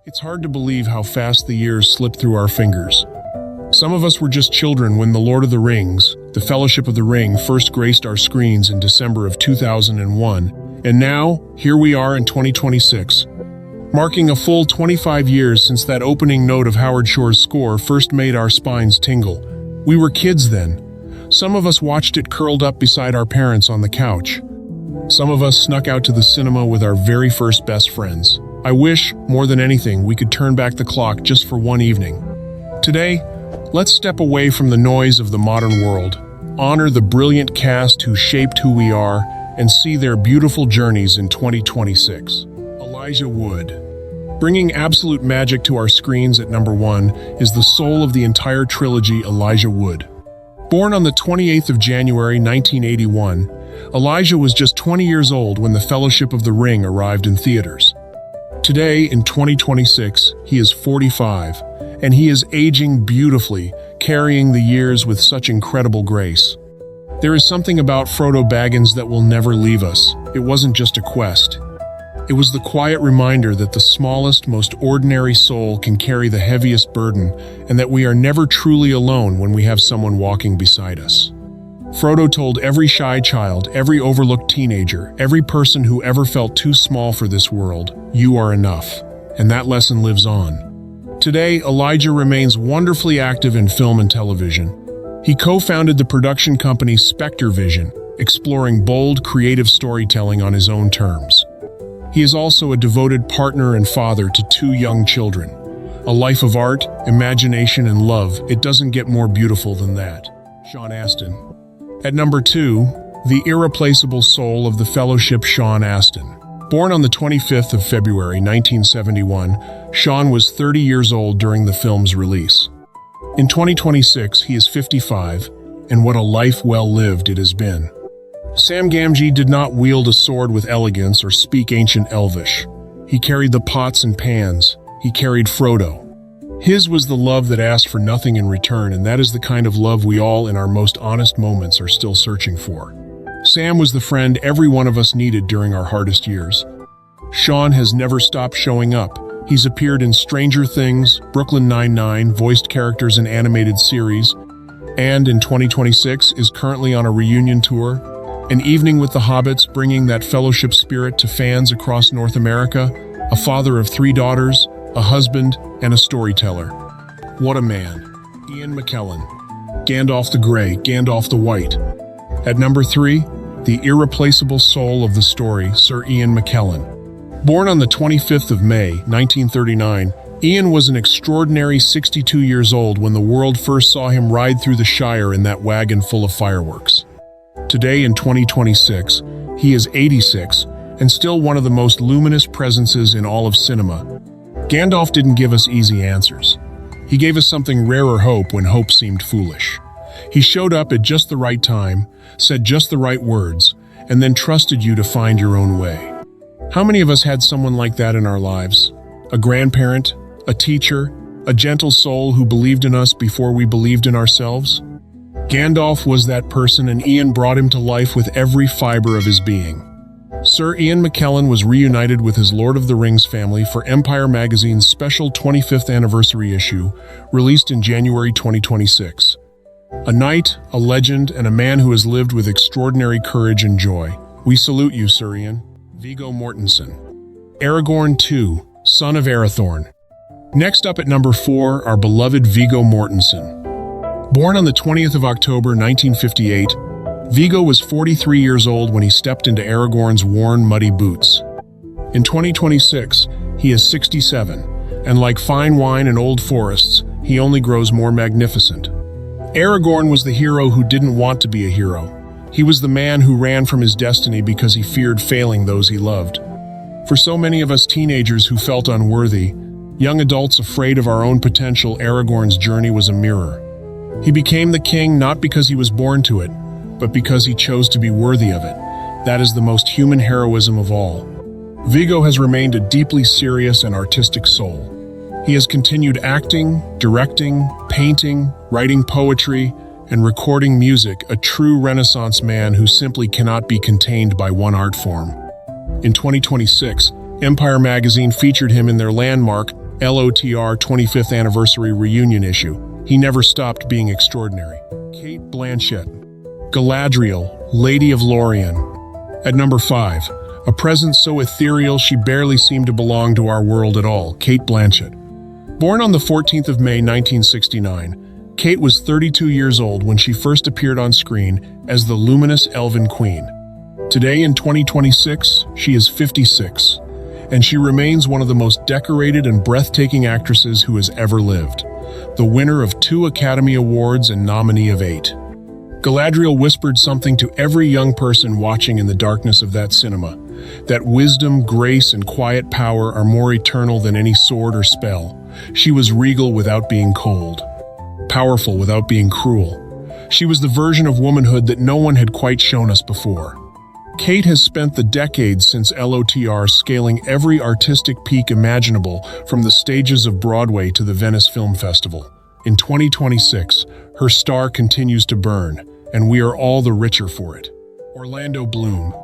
It's hard to believe how fast the years slip through our fingers. Some of us were just children when The Lord of the Rings, The Fellowship of the Ring, first graced our screens in December of 2001, and now, here we are in 2026, marking a full 25 years since that opening note of Howard Shore's score first made our spines tingle. We were kids then. Some of us watched it curled up beside our parents on the couch. Some of us snuck out to the cinema with our very first best friends. I wish, more than anything, we could turn back the clock just for one evening. Today, let's step away from the noise of the modern world, honor the brilliant cast who shaped who we are, and see their beautiful journeys in 2026. Elijah Wood. Bringing absolute magic to our screens at number 1 is the soul of the entire trilogy, Elijah Wood. Born on the 28th of January 1981, Elijah was just 20 years old when The Fellowship of the Ring arrived in theaters. Today, in 2026, he is 45, and he is aging beautifully, carrying the years with such incredible grace. There is something about Frodo Baggins that will never leave us. It wasn't just a quest. It was the quiet reminder that the smallest, most ordinary soul can carry the heaviest burden, and that we are never truly alone when we have someone walking beside us. Frodo told every shy child, every overlooked teenager, every person who ever felt too small for this world, "You are enough." And that lesson lives on. Today, Elijah remains wonderfully active in film and television. He co-founded the production company Spectre Vision, exploring bold, creative storytelling on his own terms. He is also a devoted partner and father to 2 young children. A life of art, imagination, and love. It doesn't get more beautiful than that. Sean Astin. At number 2, the irreplaceable soul of the Fellowship, Sean Astin. Born on the 25th of February 1971, Sean was 30 years old during the film's release. In 2026, he is 55, and what a life well lived it has been. Sam Gamgee did not wield a sword with elegance or speak ancient Elvish. He carried the pots and pans. He carried Frodo. His was the love that asked for nothing in return, and that is the kind of love we all, in our most honest moments, are still searching for. Sam was the friend every one of us needed during our hardest years. Sean has never stopped showing up. He's appeared in Stranger Things, Brooklyn Nine-Nine, voiced characters in animated series, and in 2026 is currently on a reunion tour, An Evening with the Hobbits, bringing that fellowship spirit to fans across North America, a father of 3 daughters, a husband, and a storyteller. What a man. Ian McKellen. Gandalf the Grey, Gandalf the White. At number 3, the irreplaceable soul of the story, Sir Ian McKellen. Born on the 25th of May, 1939, Ian was an extraordinary 62 years old when the world first saw him ride through the Shire in that wagon full of fireworks. Today, in 2026, he is 86 and still one of the most luminous presences in all of cinema. Gandalf didn't give us easy answers. He gave us something rarer hope when hope seemed foolish. He showed up at just the right time, said just the right words, and then trusted you to find your own way. How many of us had someone like that in our lives? A grandparent, a teacher, a gentle soul who believed in us before we believed in ourselves? Gandalf was that person, and Ian brought him to life with every fiber of his being. Sir Ian McKellen was reunited with his Lord of the Rings family for Empire magazine's special 25th anniversary issue, released in January 2026. A knight, a legend, and a man who has lived with extraordinary courage and joy. We salute you, Sir Ian. Viggo Mortensen. Aragorn II, son of Arathorn. Next up at number 4, our beloved Viggo Mortensen. Born on the 20th of October 1958, Viggo was 43 years old when he stepped into Aragorn's worn, muddy boots. In 2026, he is 67, and like fine wine and old forests, he only grows more magnificent. Aragorn was the hero who didn't want to be a hero. He was the man who ran from his destiny because he feared failing those he loved. For so many of us teenagers who felt unworthy, young adults afraid of our own potential, Aragorn's journey was a mirror. He became the king not because he was born to it, but because he chose to be worthy of it. That is the most human heroism of all. Viggo has remained a deeply serious and artistic soul. He has continued acting, directing, painting, writing poetry, and recording music, a true Renaissance man who simply cannot be contained by one art form. In 2026, Empire magazine featured him in their landmark LOTR 25th Anniversary Reunion issue. He never stopped being extraordinary. Cate Blanchett, Galadriel, Lady of Lorien. At number 5, a presence so ethereal she barely seemed to belong to our world at all, Cate Blanchett. Born on the 14th of May 1969, Cate was 32 years old when she first appeared on screen as the luminous Elven Queen. Today in 2026, she is 56, and she remains one of the most decorated and breathtaking actresses who has ever lived, the winner of 2 Academy Awards and nominee of 8. Galadriel whispered something to every young person watching in the darkness of that cinema, that wisdom, grace, and quiet power are more eternal than any sword or spell. She was regal without being cold, powerful without being cruel. She was the version of womanhood that no one had quite shown us before. Cate has spent the decades since LOTR scaling every artistic peak imaginable, from the stages of Broadway to the Venice Film Festival. In 2026, her star continues to burn, and we are all the richer for it. Orlando Bloom,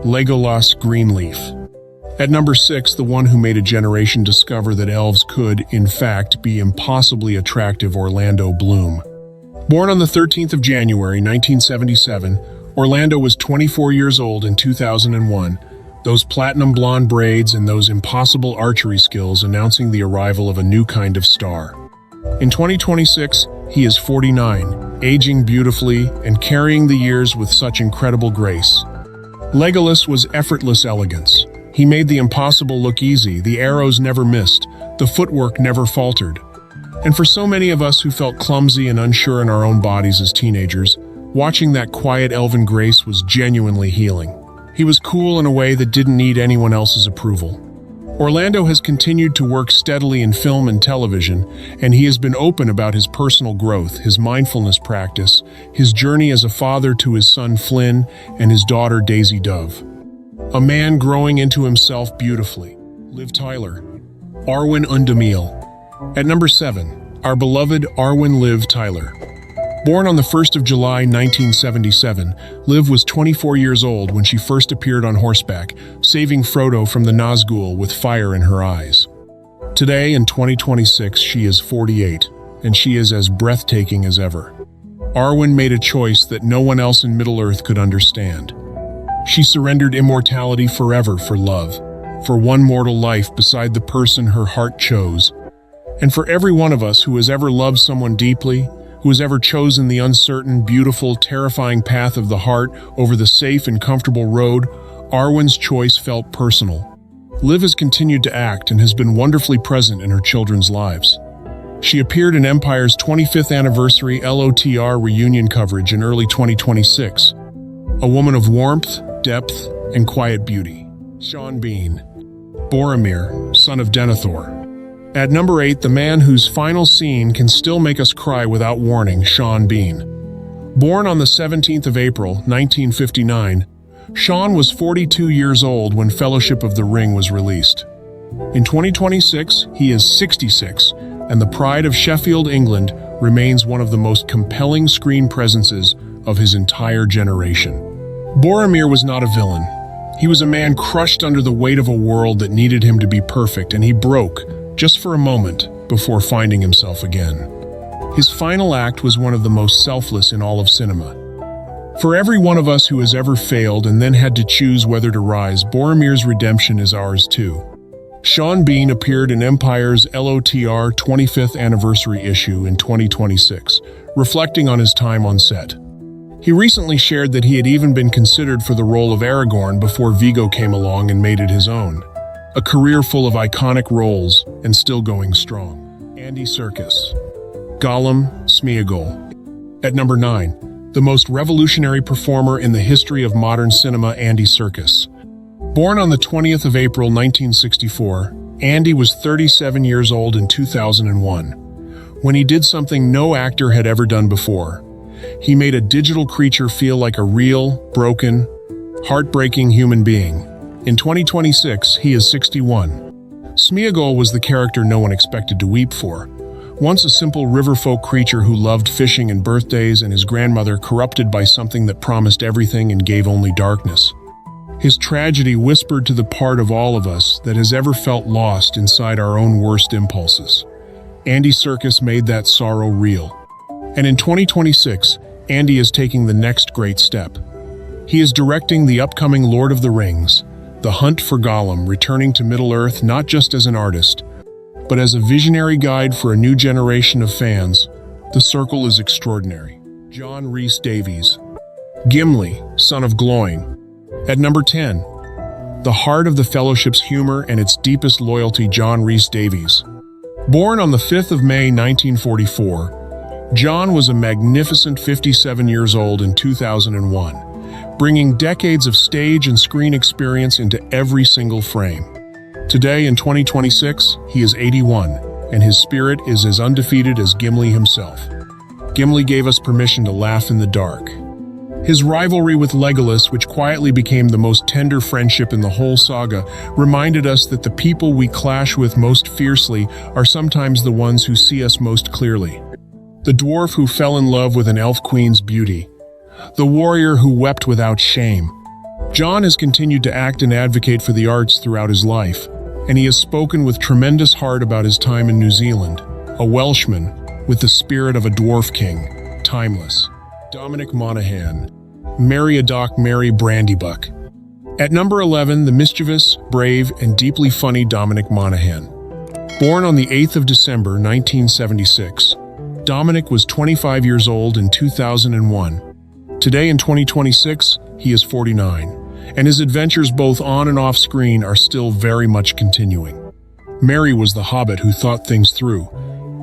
Legolas Greenleaf. At number 6, the one who made a generation discover that elves could, in fact, be impossibly attractive, Orlando Bloom. Born on the 13th of January 1977, Orlando was 24 years old in 2001, those platinum blonde braids and those impossible archery skills announcing the arrival of a new kind of star. In 2026, he is 49, aging beautifully and carrying the years with such incredible grace. Legolas was effortless elegance. He made the impossible look easy, the arrows never missed, the footwork never faltered. And for so many of us who felt clumsy and unsure in our own bodies as teenagers, watching that quiet elven grace was genuinely healing. He was cool in a way that didn't need anyone else's approval. Orlando has continued to work steadily in film and television, and he has been open about his personal growth, his mindfulness practice, his journey as a father to his son Flynn and his daughter Daisy Dove. A man growing into himself beautifully. Liv Tyler. Arwen Undemil. At number 7, our beloved Arwen Liv Tyler. Born on the 1st of July 1977, Liv was 24 years old when she first appeared on horseback, saving Frodo from the Nazgul with fire in her eyes. Today, in 2026, she is 48, and she is as breathtaking as ever. Arwen made a choice that no one else in Middle-earth could understand. She surrendered immortality forever for love, for one mortal life beside the person her heart chose. And for every one of us who has ever loved someone deeply, who has ever chosen the uncertain, beautiful, terrifying path of the heart over the safe and comfortable road, Arwen's choice felt personal. Liv has continued to act and has been wonderfully present in her children's lives. She appeared in Empire's 25th anniversary LOTR reunion coverage in early 2026. A woman of warmth, depth, and quiet beauty. Sean Bean. Boromir, son of Denethor. At number 8, the man whose final scene can still make us cry without warning, Sean Bean. Born on the 17th of April, 1959, Sean was 42 years old when Fellowship of the Ring was released. In 2026, he is 66, and the pride of Sheffield, England, remains one of the most compelling screen presences of his entire generation. Boromir was not a villain. He was a man crushed under the weight of a world that needed him to be perfect, and he broke, just for a moment, before finding himself again. His final act was one of the most selfless in all of cinema. For every one of us who has ever failed and then had to choose whether to rise, Boromir's redemption is ours too. Sean Bean appeared in Empire's LOTR 25th anniversary issue in 2026, reflecting on his time on set. He recently shared that he had even been considered for the role of Aragorn before Viggo came along and made it his own. A career full of iconic roles and still going strong. Andy Serkis. Gollum, Smeagol. At number 9, the most revolutionary performer in the history of modern cinema, Andy Serkis. Born on the 20th of April 1964, Andy was 37 years old in 2001, when he did something no actor had ever done before. He made a digital creature feel like a real, broken, heartbreaking human being. In 2026, he is 61. Smeagol was the character no one expected to weep for. Once a simple riverfolk creature who loved fishing and birthdays, and his grandmother corrupted by something that promised everything and gave only darkness. His tragedy whispered to the part of all of us that has ever felt lost inside our own worst impulses. Andy Serkis made that sorrow real. And in 2026, Andy is taking the next great step. He is directing the upcoming Lord of the Rings, The Hunt for Gollum, returning to Middle-earth not just as an artist, but as a visionary guide for a new generation of fans. The circle is extraordinary. John Rhys Davies. Gimli, son of Gloin. At number 10, the heart of the Fellowship's humor and its deepest loyalty, John Rhys Davies. Born on the 5th of May 1944, John was a magnificent 57 years old in 2001, bringing decades of stage and screen experience into every single frame. Today, in 2026, he is 81, and his spirit is as undefeated as Gimli himself. Gimli gave us permission to laugh in the dark. His rivalry with Legolas, which quietly became the most tender friendship in the whole saga, reminded us that the people we clash with most fiercely are sometimes the ones who see us most clearly. The dwarf who fell in love with an elf queen's beauty. The warrior who wept without shame. John has continued to act and advocate for the arts throughout his life, and he has spoken with tremendous heart about his time in New Zealand, a Welshman with the spirit of a dwarf king, timeless. Dominic Monaghan. Meriadoc Mary Brandybuck. At number 11, the mischievous, brave, and deeply funny Dominic Monaghan. Born on the 8th of December 1976, Dominic was 25 years old in 2001. Today in 2026, he is 49, and his adventures both on and off screen are still very much continuing. Merry was the hobbit who thought things through.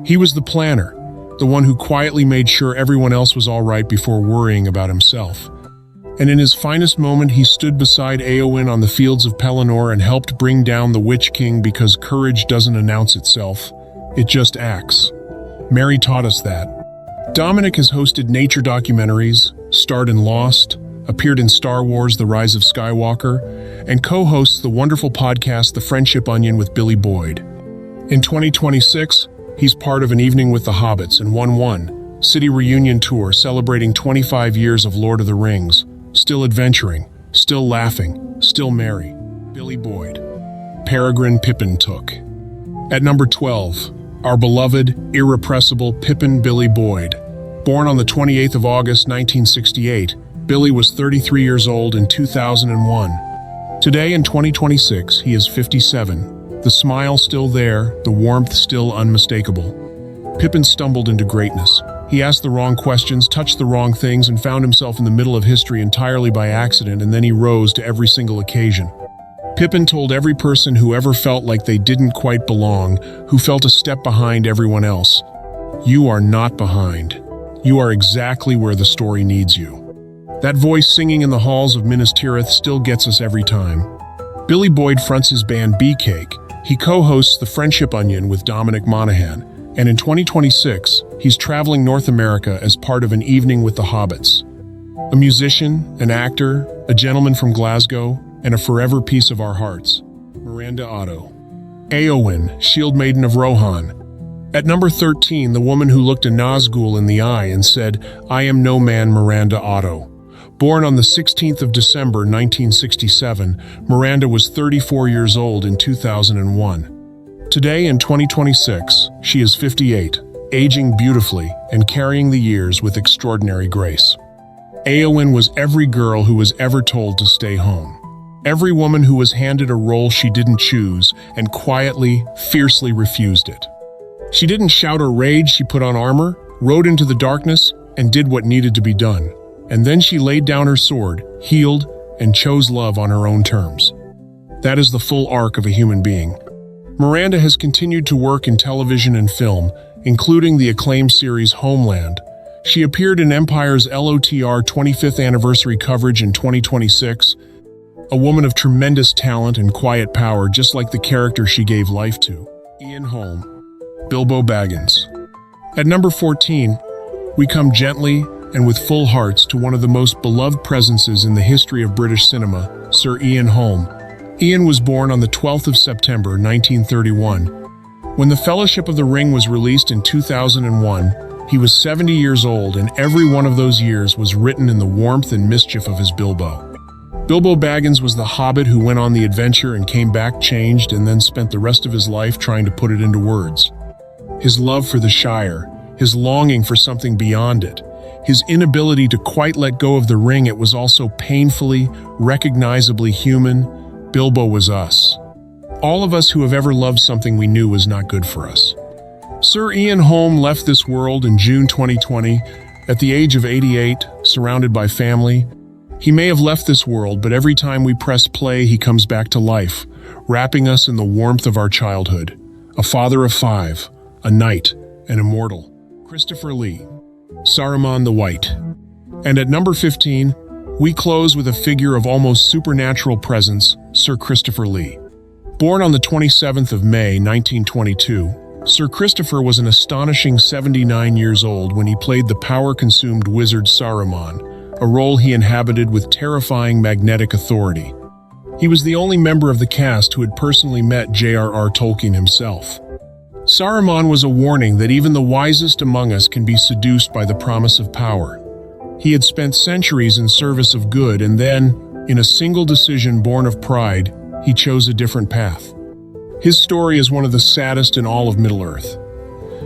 He was the planner, the one who quietly made sure everyone else was all right before worrying about himself. And in his finest moment, he stood beside Éowyn on the fields of Pelennor and helped bring down the Witch King, because courage doesn't announce itself, it just acts. Merry taught us that. Dominic has hosted nature documentaries, starred in Lost, appeared in Star Wars: The Rise of Skywalker, and co-hosts the wonderful podcast The Friendship Onion with Billy Boyd. In 2026, he's part of An Evening with the Hobbits and 1-1 City Reunion Tour celebrating 25 years of Lord of the Rings. Still adventuring, still laughing, still merry. Billy Boyd. Peregrine Pippin Took. At number 12, our beloved, irrepressible Pippin Billy Boyd. Born on the 28th of August 1968, Billy was 33 years old in 2001. Today in 2026, he is 57. The smile still there, the warmth still unmistakable. Pippin stumbled into greatness. He asked the wrong questions, touched the wrong things, and found himself in the middle of history entirely by accident, and then he rose to every single occasion. Pippin told every person who ever felt like they didn't quite belong, who felt a step behind everyone else, "You are not behind. You are exactly where the story needs you." That voice singing in the halls of Minas Tirith still gets us every time. Billy Boyd fronts his band Beefcake. He co-hosts The Friendship Onion with Dominic Monaghan. And in 2026, he's traveling North America as part of An Evening with the Hobbits. A musician, an actor, a gentleman from Glasgow, and a forever piece of our hearts. Miranda Otto. Éowyn, Shield Maiden of Rohan. At number 13, the woman who looked a Nazgul in the eye and said, "I am no man, Miranda Otto." Born on the 16th of December 1967, Miranda was 34 years old in 2001. Today in 2026, she is 58, aging beautifully and carrying the years with extraordinary grace. Éowyn was every girl who was ever told to stay home. Every woman who was handed a role she didn't choose and quietly, fiercely refused it. She didn't shout or rage, she put on armor, rode into the darkness, and did what needed to be done. And then she laid down her sword, healed, and chose love on her own terms. That is the full arc of a human being. Miranda has continued to work in television and film, including the acclaimed series Homeland. She appeared in Empire's LOTR 25th anniversary coverage in 2026, a woman of tremendous talent and quiet power, just like the character she gave life to. Ian Holm. Bilbo Baggins. At number 14, we come gently and with full hearts to one of the most beloved presences in the history of British cinema, Sir Ian Holm. Ian was born on the 12th of September 1931. When The Fellowship of the Ring was released in 2001, he was 70 years old, and every one of those years was written in the warmth and mischief of his Bilbo. Bilbo Baggins was the hobbit who went on the adventure and came back changed and then spent the rest of his life trying to put it into words. His love for the Shire, his longing for something beyond it, his inability to quite let go of the ring it was also painfully, recognizably human. Bilbo was us. All of us who have ever loved something we knew was not good for us. Sir Ian Holm left this world in June 2020 at the age of 88, surrounded by family. He may have left this world, but every time we press play, he comes back to life, wrapping us in the warmth of our childhood. A father of 5, a knight, an immortal. Christopher Lee, Saruman the White. And at number 15, we close with a figure of almost supernatural presence, Sir Christopher Lee. Born on the 27th of May, 1922, Sir Christopher was an astonishing 79 years old when he played the power-consumed wizard Saruman, a role he inhabited with terrifying magnetic authority. He was the only member of the cast who had personally met J.R.R. Tolkien himself. Saruman was a warning that even the wisest among us can be seduced by the promise of power. He had spent centuries in service of good, and then, in a single decision born of pride, he chose a different path. His story is one of the saddest in all of Middle-earth,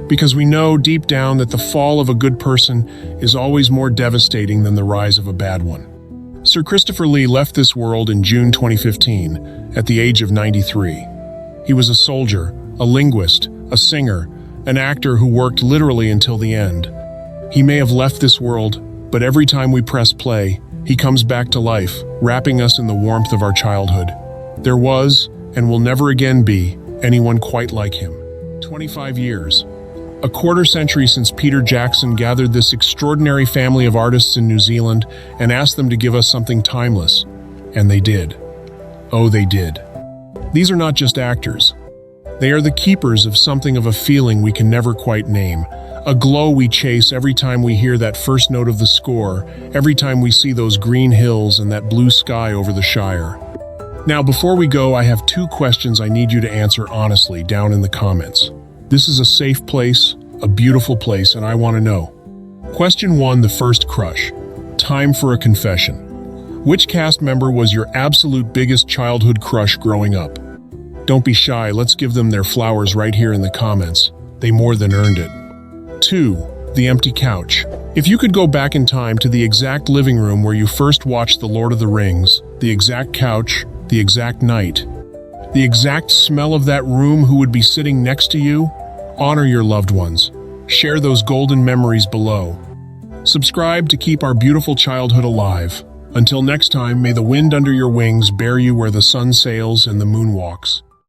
because we know deep down that the fall of a good person is always more devastating than the rise of a bad one. Sir Christopher Lee left this world in June 2015 at the age of 93. He was a soldier, a linguist, a singer, an actor who worked literally until the end. He may have left this world, but every time we press play, he comes back to life, wrapping us in the warmth of our childhood. There was, and will never again be, anyone quite like him. 25 years. A quarter century since Peter Jackson gathered this extraordinary family of artists in New Zealand and asked them to give us something timeless. And they did. Oh, they did. These are not just actors. They are the keepers of something of a feeling we can never quite name, a glow we chase every time we hear that first note of the score, every time we see those green hills and that blue sky over the Shire. Now, before we go, I have 2 questions I need you to answer honestly down in the comments. This is a safe place, a beautiful place, and I want to know. Question 1, the first crush. Time for a confession. Which cast member was your absolute biggest childhood crush growing up? Don't be shy, let's give them their flowers right here in the comments. They more than earned it. 2, the empty couch. If you could go back in time to the exact living room where you first watched The Lord of the Rings, the exact couch, the exact night, the exact smell of that room, who would be sitting next to you? Honor your loved ones. Share those golden memories below. Subscribe to keep our beautiful childhood alive. Until next time, may the wind under your wings bear you where the sun sails and the moon walks.